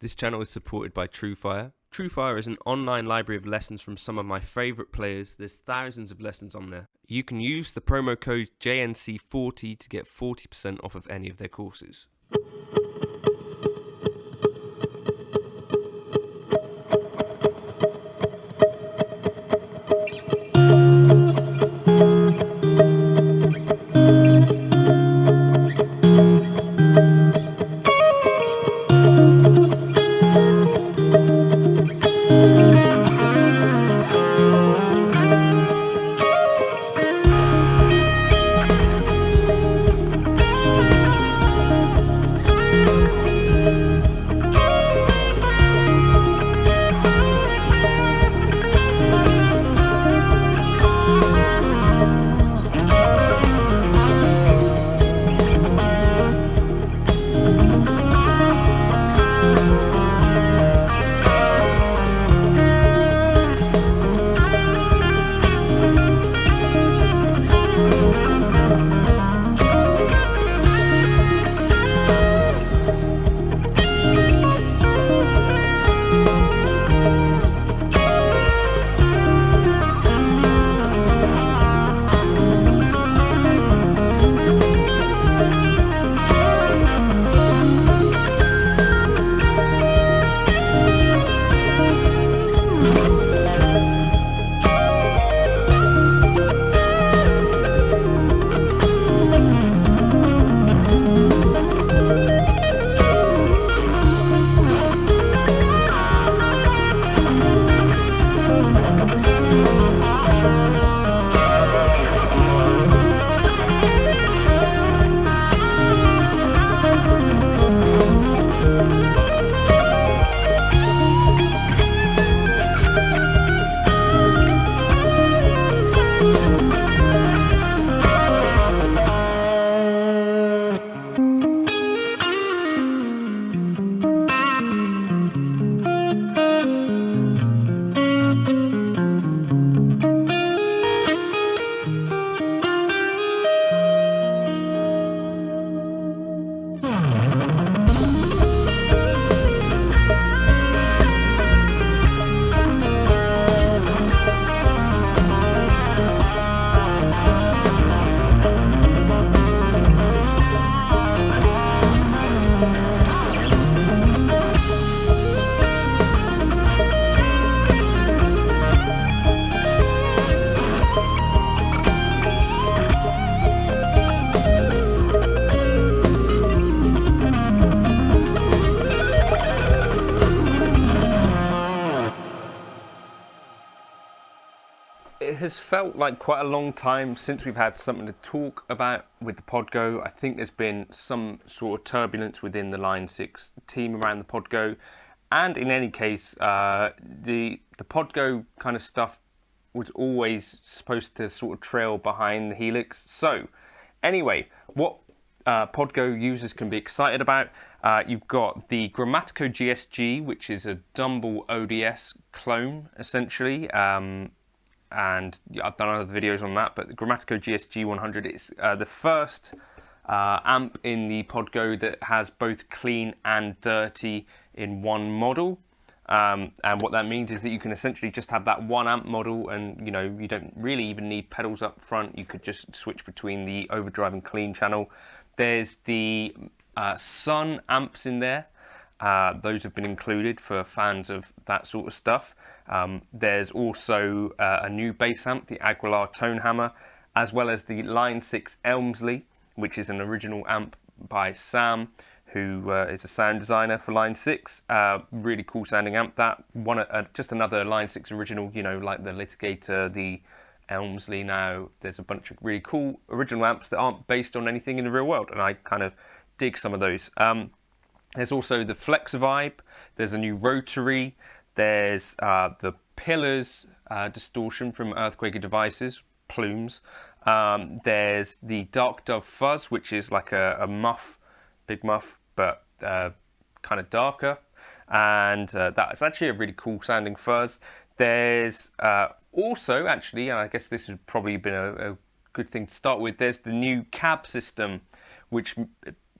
This channel is supported by TrueFire. TrueFire is an online library of lessons from some of my favourite players. There's thousands of lessons on there. You can use the promo code JNC40 to get 40% off of any of their courses. It has felt like quite a long time since we've had something to talk about with the Podgo. I think there's been some sort of turbulence within the Line 6 team around the Podgo. And in any case, the Podgo kind of stuff was always supposed to sort of trail behind the Helix. So anyway, what Podgo users can be excited about, you've got the Grammatico GSG, which is a Dumble ODS clone, essentially. And I've done other videos on that, but the Grammatico GSG 100 is the first amp in the Podgo that has both clean and dirty in one model. And what that means is that you can essentially just have that one amp model, and you don't really even need pedals up front. You could just switch between the overdrive and clean channel. There's the Sun amps in there. Those have been included for fans of that sort of stuff. There's also a new bass amp, the Aguilar Tone Hammer, as well as the Line 6 Elmsley, which is an original amp by Sam, who is a sound designer for Line 6. Really cool sounding amp. That one, just another Line 6 original, like the Litigator, the Elmsley. Now there's a bunch of really cool original amps that aren't based on anything in the real world, and I kind of dig some of those. There's also the Flex Vibe, there's a new Rotary, there's the Pillars distortion from Earthquaker Devices, Plumes. There's the Dark Dove Fuzz, which is like a muff, big muff, but kind of darker. And that's actually a really cool sounding fuzz. There's also, actually, and I guess this has probably been a good thing to start with, there's the new CABS system, which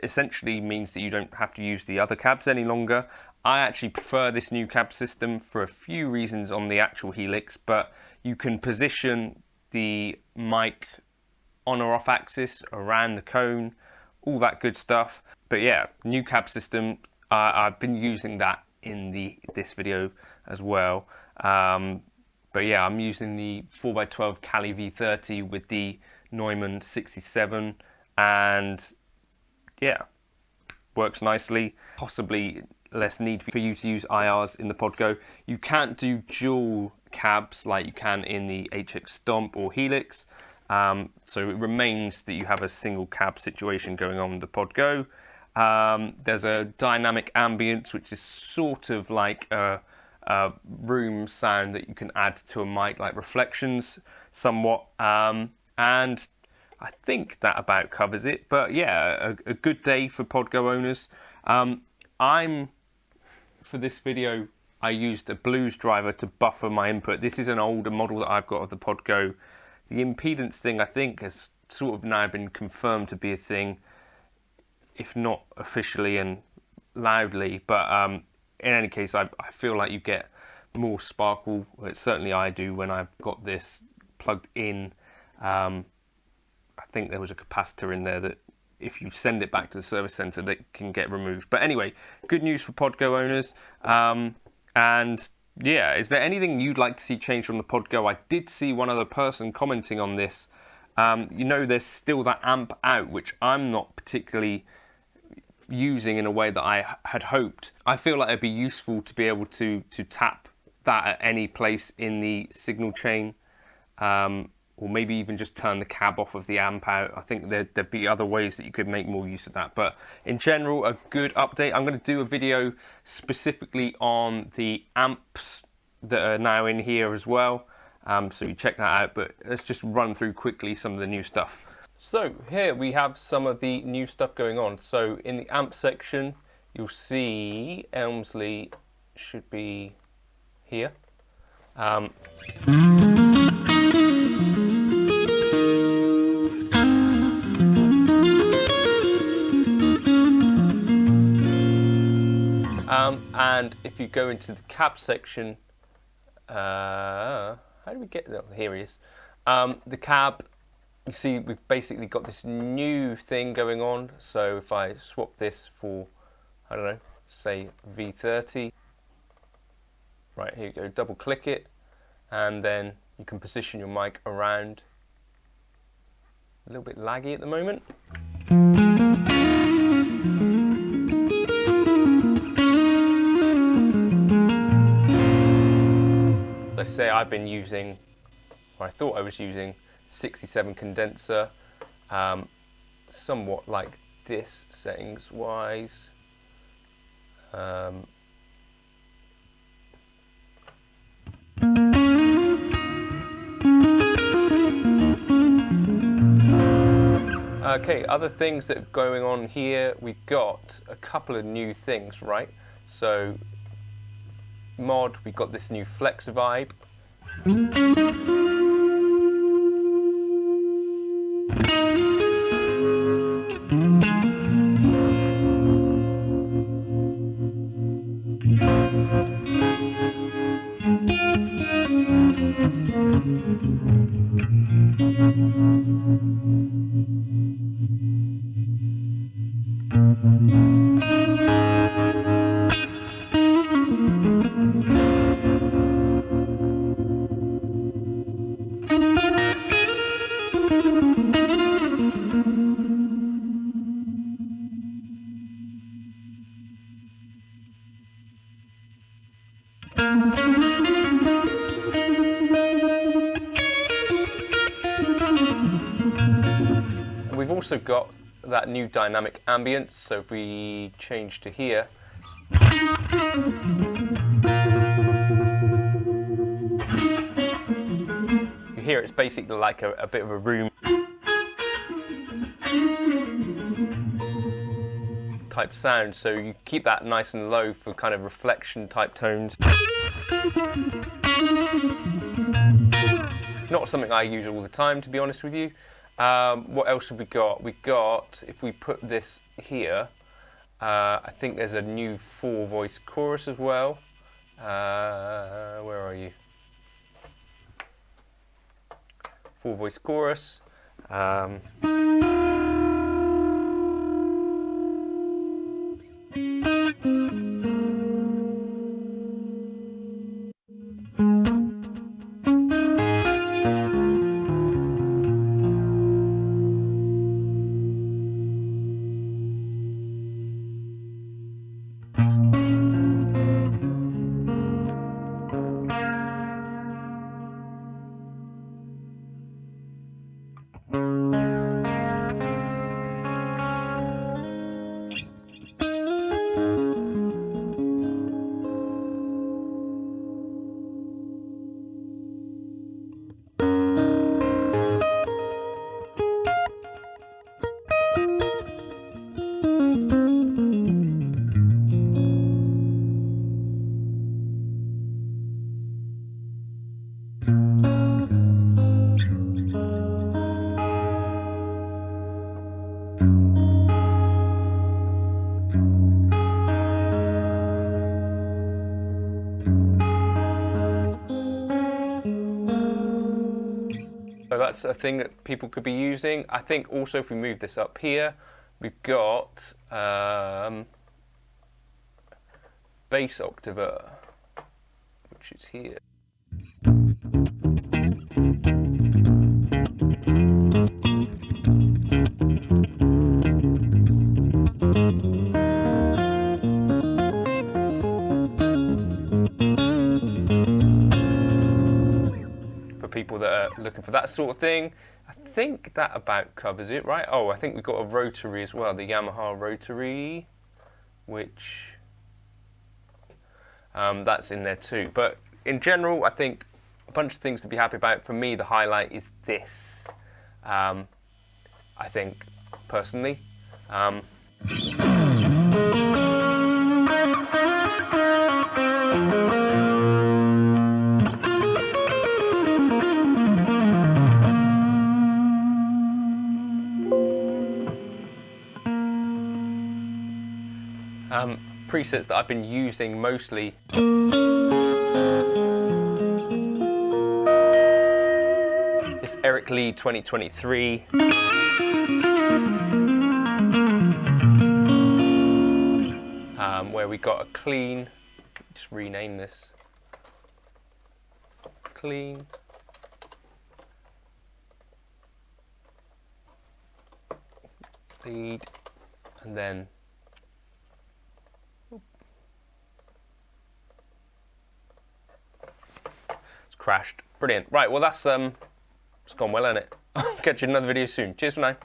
essentially means that you don't have to use the other cabs any longer. I actually prefer this new CABS system for a few reasons on the actual Helix, but you can position the mic on or off axis, around the cone, all that good stuff. But yeah, new CABS system, I've been using that in this video as well. But yeah, I'm using the 4x12 Cali V30 with the Neumann 67, and yeah, works nicely. Possibly less need for you to use IRs in the Podgo. You can't do dual cabs like you can in the HX Stomp or Helix. So it remains that you have a single cab situation going on with the Podgo. There's a dynamic ambience, which is sort of like a room sound that you can add to a mic, like reflections somewhat. And I think that about covers it. But yeah, a good day for Podgo owners. For this video, I used a blues driver to buffer my input. This is an older model that I've got of the Podgo. The impedance thing, I think, has sort of now been confirmed to be a thing, if not officially and loudly. But in any case, I feel like you get more sparkle. Well, certainly I do when I've got this plugged in. I think there was a capacitor in there that if you send it back to the service center, that can get removed. But anyway, good news for Podgo owners. And yeah, is there anything you'd like to see changed on the Podgo? I did see one other person commenting on this. You know, there's still that amp out, which I'm not particularly using in a way that I had hoped. I feel like it'd be useful to be able to tap that at any place in the signal chain, or maybe even just turn the cab off of the amp out. I think there'd be other ways that you could make more use of that. But in general, a good update. I'm going to do a video specifically on the amps that are now in here as well. So you check that out, but let's just run through quickly some of the new stuff. So here we have some of the new stuff going on. So in the amp section, you'll see Elmsley should be here. And if you go into the cab section, how do we get there? Here he is. The cab, you see we've basically got this new thing going on. So if I swap this for, I don't know, say V30, right, here you go, double click it, and then you can position your mic around. A little bit laggy at the moment. Let's say I've been using, or I thought I was using, 67 condenser, somewhat like this settings wise. Okay, other things that are going on here, we've got a couple of new things, right? So mod, we've got this new flex vibe. We've also got that new dynamic ambience, so if we change to here, you hear it's basically like a bit of a room type sound, so you keep that nice and low for kind of reflection type tones. Not something I use all the time, to be honest with you. What else have we got? We got, if we put this here, I think there's a new 4-voice chorus as well. Where are you? 4-voice chorus. So that's a thing that people could be using. I think also if we move this up here, we've got bass octaver, which is here. For people that are looking for that sort of thing. I think that about covers it, right? Oh, I think we've got a rotary as well, the Yamaha rotary, which that's in there too. But in general, I think a bunch of things to be happy about. For me, the highlight is this. I think, personally. Presets that I've been using mostly. This Eric Lee 2023. Where we got a clean, just rename this. Clean. Lead, and then it's crashed. Brilliant. Right, well that's it's gone well, hasn't it? Catch you in another video soon. Cheers for now.